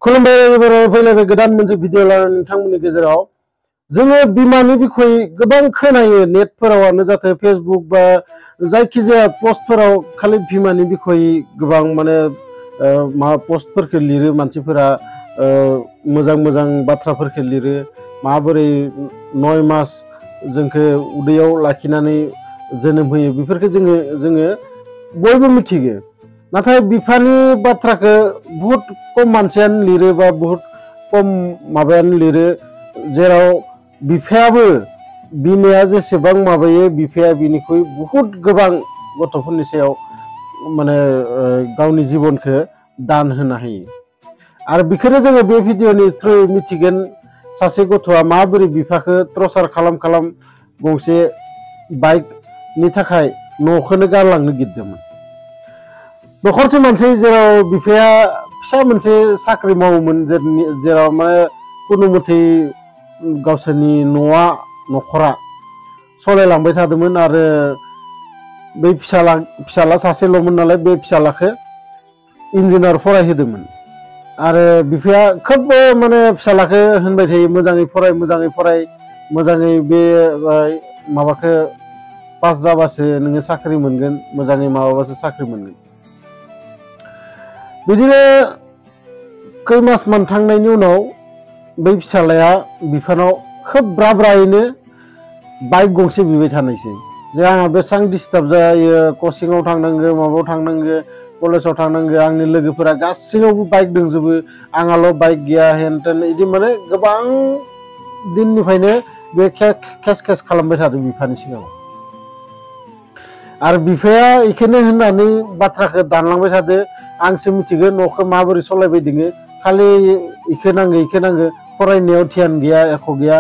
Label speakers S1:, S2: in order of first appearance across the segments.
S1: खुलुमबाय एबाराव फैलायबाय गोदान मोनसे भिडिअ लानानै नोंथांमोननि गेजेराव जोङो बिमानि बिखय गोबां खोनायो नेटफोरावनो जाथे फेसबुक बा जायखिजाया पस्टफोराव खालि बिमानि बिखय गोबां माने मा पस्टफोरखौ लिरो मानसिफोरा मोजां मोजां बाथ्राफोरखौ लिरो माबोरै 9 मास जोंखौ उदैयाव लाखिनानै जोनोम होयो बेफोरखौ जोङो बयबो मिथिगो नाथाय बिफानि बाथ्राखौ बहुत कम मानसियानो लिरो बा बहुत कम माबायानो लिरो जेराव बिफायाबो बिमाया जेसेबां माबायो बिफाया बिनिख्रुइ बहुत गोबां गथ'फोरनि सायाव माने गावनि जिबनखौ दान होनो हायो आरो बेखौनो जोङो बे भिडिअनि थ्रुयै मिथिगोन सासे गथ'आ माबोरै बिफाखौ टर्चार खालाम गंसे बाइकनि थाखाय न'खौनो गारलांनो गिदोंमोन। न'खरसे मानसि जेराव बिफाया फिसा मोनसे साख्रि मावोमोन जेराव माने खुनु मथे गावसोरनि न'खरा सालायलांबाय थादोंमोन आरो बै फिसाला सासेल'मोन नालाय बे फिसालाखौ इन्जिनियार फरायहोदोंमोन आरो बिफाया खोब माने फिसालाखौ होनबाय थायो मोजाङै फराय मोजाङै बे माबाखौ पास जाबासो नोङो साख्रि मोनगोन मोजाङै माबाबासो साख्रि मोनगोन। बिदिनो खै मास मोनथांनायनि उनाव बै फिसालाया बिफानाव खोब ब्रायैनो बाइक गंसे बिबाय थानायसै जे आंहा बेसेबां डिस्टार्ब जायो कचिंआव थांनांगौ माबायाव थांनांगौ कलेजाव थांनांगौ आंनि लोगोफोरा गासैनावबो बाइक दंजोबो आंहाल' बाइक गैया हेन तेन बिदि माने गोबां दिननिफ्रायनो बे केस खालामबाय थादों बिफानि सिगाङाव आरो बिफाया बेखौनो होननानै बाथ्राखौ दानलांबाय थादों आंसो मिथिगौ न'खौ माबोरै सालायबाय दङो खालि इखौ नांगौ फरायनायाव ध्यान गैया एख' गैया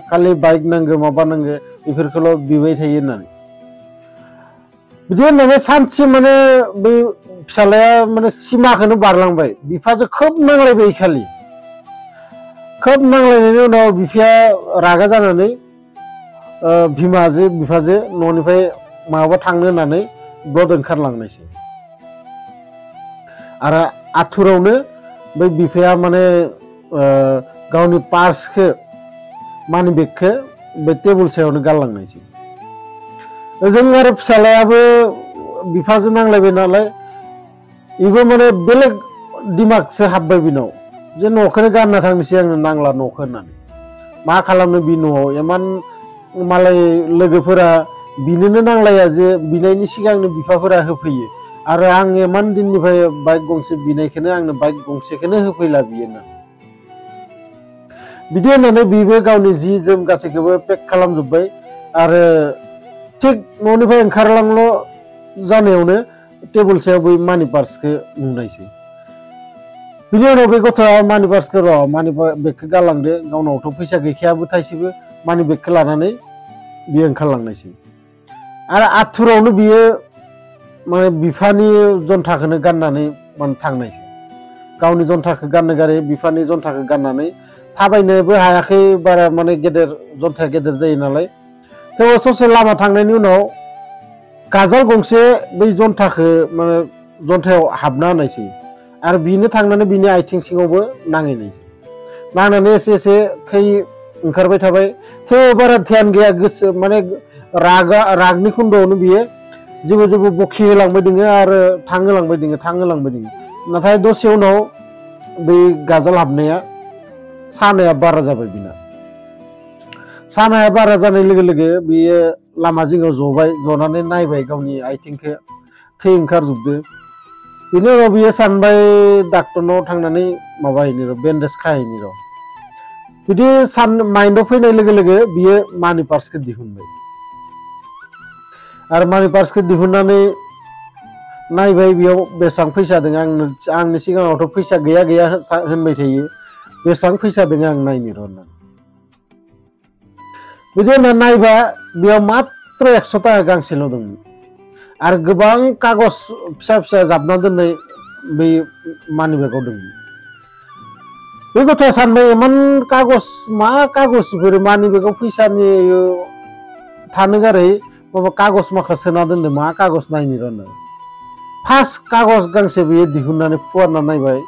S1: खालि बाइक नांगौ माबा नांगौ बेफोरखौल' बिबाय थायो होननानै बिदि होननानै सानसे माने बै फिसालाया माने सिमाखौनो बारलांबाय बिफाजों खोब नांलायबाय खालि खोब नांलायनायनि उनाव बिफाया रागा जानानै बिफाजो न'निफ्राय माबा थांनो होननानै ब्लड ओंखारलांनायसै आरो आथुरावनो बै बिफाया माने गावनि पार्सखौ मानि बेगखौ बे टेबोल सायावनो गारलांनायसै जों आरो फिसालायाबो बिफाजों नांलायबाय नालाय बेबो माने बेलेग दिमागसो हाबबाय बिनाव जे न'खौनो गारना थांनोसै आंनो नांला न'खौ होननानै मा खालामनो बि न'आव इमान मालाय लोगोफोरा बिनोनो नांलाया जे बिनायनि सिगांनो बिफाफोरा होफैयो आरो आं इमान दिननिफ्राय बाइक गंसे बिनायखौनो आंनो बाइक गंसेखौनो होफैला बियो होननानै बिदि होननानै बिबो गावनि जि जोम गासैखौबो पेक खालामजोब्बाय आरो थिग न'निफ्राय ओंखारलांल' जानायावनो टेबोल सायाव बै मानि पार्सखौ नुनायसै बिनि उनाव बे गथ'आ मानि पार्सखौ मानि बेगखौ गारलांदो गावनावथ' फैसा गैखायाबो थाइसेबो मानि बेगखौ लानानै बियो ओंखारलांनायसै आरो आथुरावनो बियो माने बिफानि जन्थाखौनो गाननानै माने थांनायसै गावनि जन्थाखौ गाननो गारै बिफानि जन्थाखौ गाननानै थाबायनोबो हायाखै बारा माने जन्थाया गेदेर जायो नालाय थेवबो ससे लामा थांनायनि उनाव गाजोल गंसे बै जन्थाखौ माने जन्थायाव हाबना होनायसै आरो बिनो थांनानै बिनि आथिं सिङावबो नांहैनायसै नांनानै एसे थै ओंखारबाय थाबाय थेवबो बारा ध्यान गैया गोसो माने रागनि खुन्दआवनो बियो जेबो बखि होलांबाय दङ आरो थांहोलांबाय दङ नाथाय दसे उनाव बै गाजोल हाबनाया सानाया बारा जाबाय बिना सानाया बारा जानाय लोगो लोगो बियो लामा जिङाव जनानै नायबाय गावनि आथिंखौ थै ओंखारजोबदो बिनि उनाव बियो सानबाय डाक्टरनाव थांनानै माबाहैनो र' बेन्डेज खाहैनो र' बिदि माइन्डआव फैनाय लोगो लोगो बियो मानि पार्सखौ दिहुनबाय आरो मानि पार्सखौ दिहुननानै नायबाय बेयाव बेसेबां फैसा दङ आंनि सिगाङावथ' फैसा गैया होनबाय थायो बेसेबां फैसा दङ आं नायनो र' होननानै बिदि होनना नायबा बेयाव मात्र 100 थाखा गांसेल' दंमोन आरो गोबां कागज फिसा जाबना दोननाय बै मानि बेगाव दंमोन बे गथ'आ सानबाय इमान कागज मा कागज बेफोरो मानि बेगाव फैसानि थानो गारै माबा कागज माखा सोना दोनदों मा कागज नायनो र' होननानै फार्स्ट कागज गांसे बियो दिहुननानै फुवारना नायबाय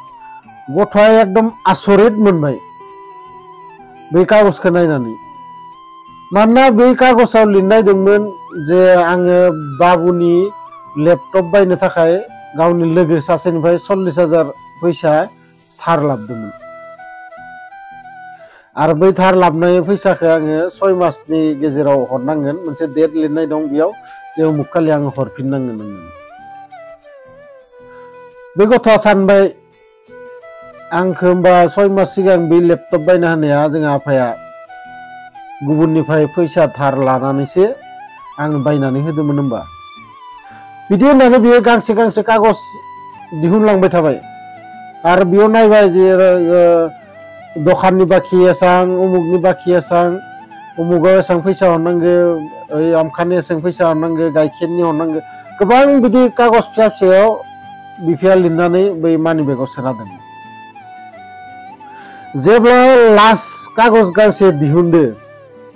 S1: गथ'आ एकदम आसरित मोनबाय बे कागजखौ नायनानै। मानोना बे कागजाव लिरनाय दंमोन जे आङो बाबुनि लेपटप बायनो थाखाय गावनि लोगो सासेनिफ्राय 40,000 फैसा धार लाबोदोंमोन आरो बै धार लाबोनाय फैसाखौ आङो 6 मासनि गेजेराव हरनांगोन, मोनसे डेट लिरनाय दं बेयाव जे उमुखखालि आङो हरफिननांगोन होननानै। बे गथ'आ सानबाय आंखौ होमबा 6 मास सिगां बे लेपटप बायना होनाया जोंहा आफाया गुबुननिफ्राय फैसा धार लानानैसो आं बायनानै होदोंमोन होमबा। बिदि होननानै बियो गांसे गांसे कागज दिहुनलांबाय थाबाय आरो बेयाव नायबाय जे दखाननि बाखि एसां, उमुकनि बाखि एसां, उमुकाव एसां फैसा हरनांगौ, ओइ आमखानि एसां फैसा हरनांगौ, गाइखेरनि हरनांगौ, गोबां बिदि कागज फिसा फिसायाव बिफाया लिरनानै बै मानि बेगाव सोना दोनो। जेब्ला लास्ट कागज गांसे दिहुनदो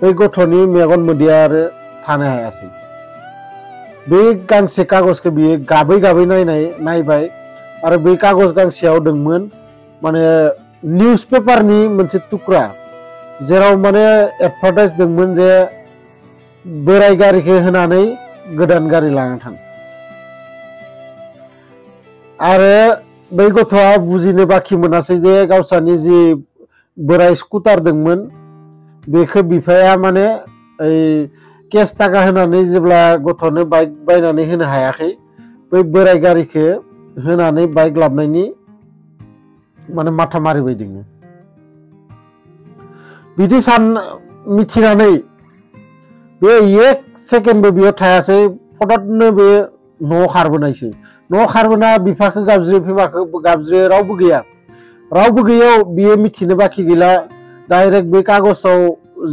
S1: बै गथ'नि मेगन मोदैया आरो थानो हायासै। बे गांसे कागजखौ बियो गाबै गाबै नायबाय आरो बै कागज गांसेयाव दंमोन माने निउस पेपारनि मोनसे टुक्रा, जेराव माने एडभार्टाइज दंमोन जे बोराय गारिखौ होनानै गोदान गारि लाना थां। आरो बै गथ'आ बुजिनो बाखि मोनासै जे गावसानि जि बोराय स्कुटार दंमोन बेखौ बिफाया माने ओइ केस थाखा होनानै जेब्ला गथ'नो बाइक बायनानै होनो हायाखै, बै बोराय गारिखौ होनानै बाइक लाबोनायनि माने माथा मारिबाय दोङो। बिदि मिथिनानै बे 1 सेकेन्डबो बेयाव थायासै, फटातनो बे न'आव खारबोनायसै। न'आव खारबोना बिफाखौ गाबज्रियो, बिमाखौ गाबज्रियो, रावबो गैया। रावबो गैयाव बियो मिथिनो बाखि गैला, डाइरेक्ट बे कागजाव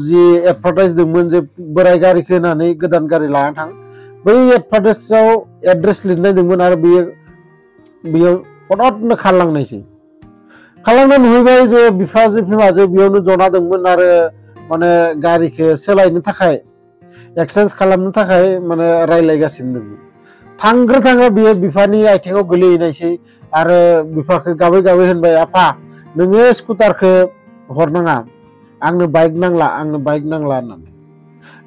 S1: जि एडभार्टाइज दंमोन जे बोराय गारिखौ होनानै गोदान गारि लाना थां, बै एडभार्टाइजआव एड्रेस लिरनाय दंमोन आरो बेयाव फटातनो खारलांनायसै। खारलांना नुहैबाय जे बिफाजो बिमाजो बेयावनो जना दंमोन आरो माने गारिखौ सोलायनो थाखाय, एक्सचेन्ज खालामनो थाखाय माने रायलायगासिनो दंमोन। थांग्रो थाङो बियो बिफानि आथिङाव गोलैहैनायसै आरो बिफाखौ गाबै गाबै होनबाय, आफा नोङो स्कुटारखौ हरनाङा, आंनो बाइक नांला, आंनो बाइक नांला होननानै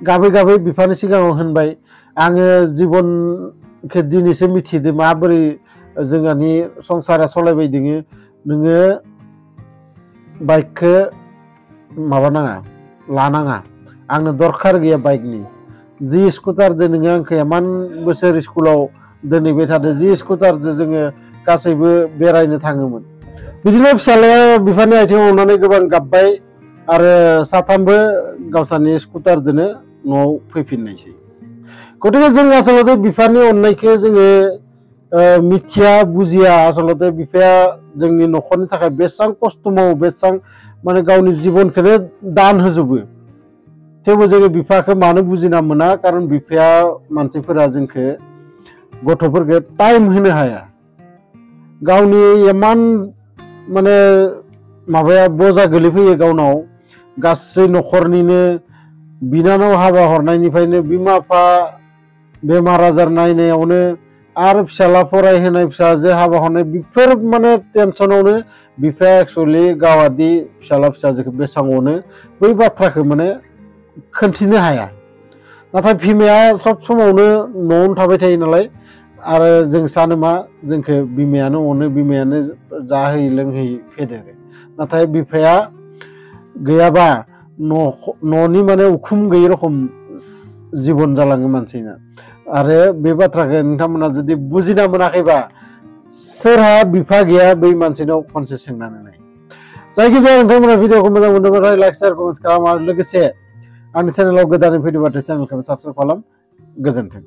S1: गाबै गाबै बिफानि सिगाङाव होनबाय, आङो जिबनखौ दिनैसो मिथिदों माबोरै जोंहानि संसारा सलायबाय दोङो, नोङो बाइकखौ माबानाङा, लानाङा, आंनो दरखार गैया बाइकनि। जि स्कुटारजों नोङो आंखौ इमान बोसोर स्कुलाव दोनहैबाय थादों, जि स्कुटारजों जोङो गासैबो बेरायनो थाङोमोन। बिदिनो फिसालाया बिफानि आथिङाव हमनानै गोबां गाबबाय आरो साथामबो गावसानि स्कुटारजोंनो न'आव फैफिननायसै। गतिके जों आसलते बिफानि अननायखौ जोङो मिथिया, बुजिया। आसलते बिफाया जोंनि न'खरनि थाखाय बेसेबां खस्थ' मावो, बेसेबां माने गावनि जिबनखौनो दान होजोबो, थेवबो जोङो बिफाखौ मानो बुजिना मोना, खारन बिफाया मानसिफोरा जोंखौ गथ'फोरखौ टाइम होनो हाया। गावनि इमान माने माबाया बजा गोलैफैयो गावनाव, गासै न'खरनिनो बिनानाव हाबा हरनायनिफ्रायनो, बिमा बिफा बेमार आजार नायनायावनो आरो फिसाला फरायहोनाय, फिसाजो हाबा हरनाय, बेफोर माने टेनसनावनो बिफाया एक्सुवेलि गावादि फिसाला फिसाजोखौ बेसेबां अनो बै बाथ्राखौ माने खोन्थिनो हाया। नाथाय बिमाया सब समावनो न'आवनो थाबाय थायो नालाय आरो जों सानो मा जोंखौ बिमायानो अनो, बिमायानो जाहोयो लोंहोयो फेदेरो। नाथाय बिफाया गैयाबा न'नि माने उखुम गैयै रखम जिबन जालाङो मानसिना। आरो बे बाथ्राखौ नोंथांमोना जुदि बुजिना मोनाखैबा सोरहा बिफा गैया बै मानसिनाव खनसे सोंनानै नाय। जायखिजाया नोंथांमोना भिडिअखौ मोजां मोनदोंबा लाइक शेयार कमेन्ट खालाम आरो लोगोसे आंनि चेनेलाव गोदानै फैदोंबाथाय चेनेलखौ साबस्क्राइब खालाम। गोजोन्थों।